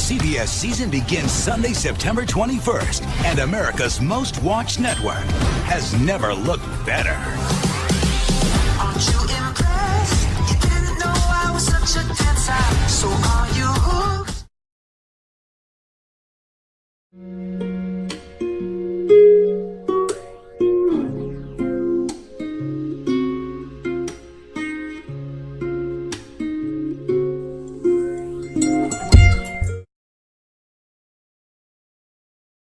CBS season begins Sunday, September 21st, and America's most watched network has never looked better. Aren't you impressed? You didn't know I was such a